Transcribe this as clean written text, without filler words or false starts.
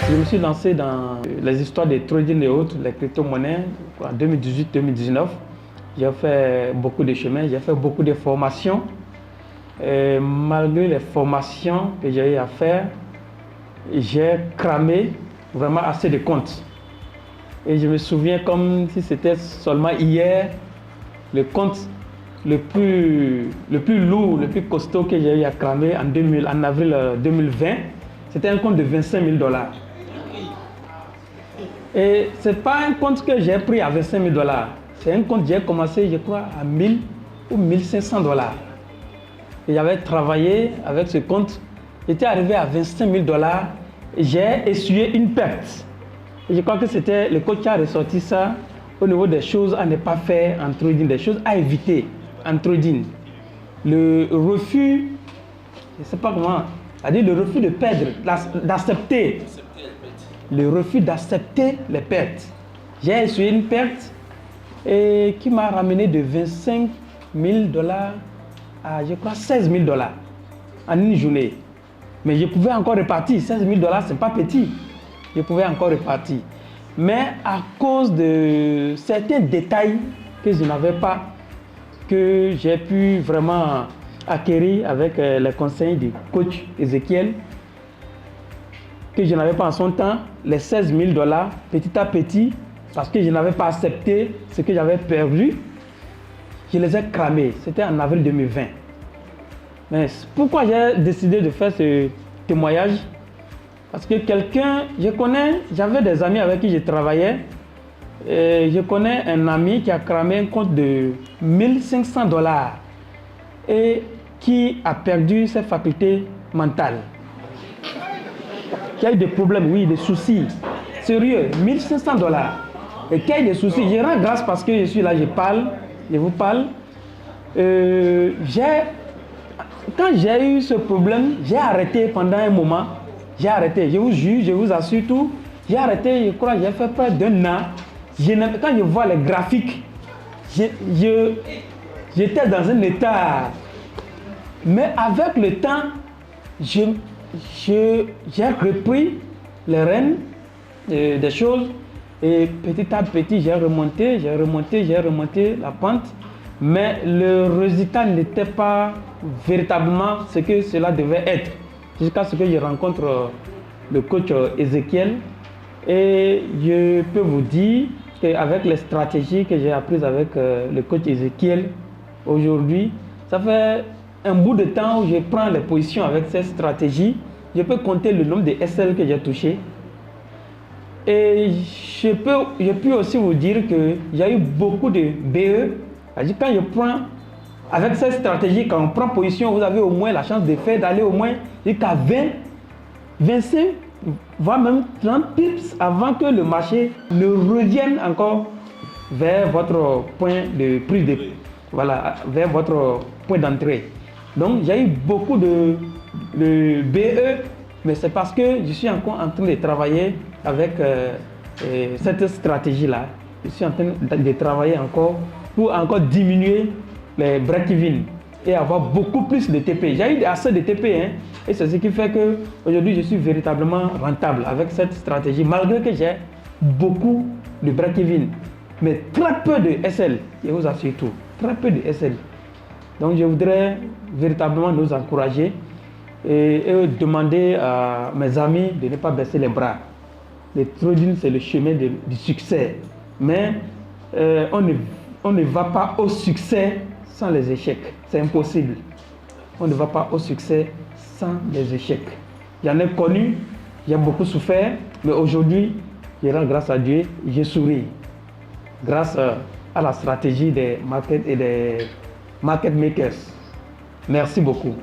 Je me suis lancé dans les histoires des trading et autres, les crypto-monnaies en 2018-2019. J'ai fait beaucoup de chemins, j'ai fait beaucoup de formations. Et malgré les formations que j'ai eu à faire, j'ai cramé vraiment assez de comptes. Et je me souviens comme si c'était seulement hier, le compte le plus lourd, le plus costaud que j'ai eu à cramer en avril 2020, c'était un compte de 25 000 $. Et ce n'est pas un compte que j'ai pris à 25 000 $. C'est un compte que j'ai commencé, je crois, à 1000 ou 1500 $. Et j'avais travaillé avec ce compte. J'étais arrivé à 25 000 $. Et j'ai essuyé une perte. Et je crois que c'était le coach qui a ressorti ça au niveau des choses à ne pas faire en trading, des choses à éviter en trading. Le refus, je ne sais pas comment, c'est-à-dire le refus de perdre, d'accepter. Le refus d'accepter les pertes. J'ai essuyé une perte et qui m'a ramené de 25 000 $ à, je crois, 16 000 $ en une journée. Mais je pouvais encore repartir. 16 000 $, ce n'est pas petit. Je pouvais encore repartir. Mais à cause de certains détails que je n'avais pas, que j'ai pu vraiment acquérir avec les conseils du coach Ezekiel, que je n'avais pas en son temps, les 16 000 $, petit à petit, parce que je n'avais pas accepté ce que j'avais perdu, je les ai cramés. C'était en avril 2020. Mais pourquoi j'ai décidé de faire ce témoignage? Parce que j'avais des amis avec qui je travaillais, et je connais un ami qui a cramé un compte de 1500 $ et qui a perdu ses facultés mentales. Qui a eu des problèmes, oui, des soucis. Sérieux, 1500 $. Et qui a eu des soucis. Je rends grâce parce que je suis là, je vous parle. Quand j'ai eu ce problème, j'ai arrêté pendant un moment. J'ai arrêté, je vous jure, je vous assure tout. J'ai arrêté, je crois, j'ai fait près d'un an. Quand je vois les graphiques, j'étais dans un état. Mais avec le temps, j'ai repris les rênes des choses. Et petit à petit, j'ai remonté la pente. Mais le résultat n'était pas véritablement ce que cela devait être. Jusqu'à ce que je rencontre le coach Ezekiel. Et je peux vous dire qu'avec les stratégies que j'ai apprises avec le coach Ezekiel aujourd'hui, ça fait un bout de temps où je prends les positions avec ces stratégies. Je peux compter le nombre de SL que j'ai touché. Et je peux aussi vous dire qu'il y a eu beaucoup de BE. C'est-à-dire quand je prends, avec cette stratégie, quand on prend position, vous avez au moins la chance de faire, d'aller au moins jusqu'à 20, 25, voire même 30 pips avant que le marché ne revienne encore vers votre point de prise de, voilà, vers votre point d'entrée. Donc, j'ai eu beaucoup de BE, mais c'est parce que je suis encore en train de travailler avec cette stratégie-là. Je suis en train de travailler encore pour encore diminuer les break-even et avoir beaucoup plus de TP. J'ai eu assez de TP, hein, et c'est ce qui fait qu'aujourd'hui, je suis véritablement rentable avec cette stratégie, malgré que j'ai beaucoup de break-even, mais très peu de SL, je vous assure tout, très peu de SL. Donc, je voudrais véritablement nous encourager et demander à mes amis de ne pas baisser les bras. Le trading, c'est le chemin du succès, mais on ne va pas au succès sans les échecs. C'est impossible. On ne va pas au succès sans les échecs. J'en ai connu, j'ai beaucoup souffert, mais aujourd'hui, je rends grâce à Dieu, je souris. Grâce à la stratégie des market et des market makers. Merci beaucoup.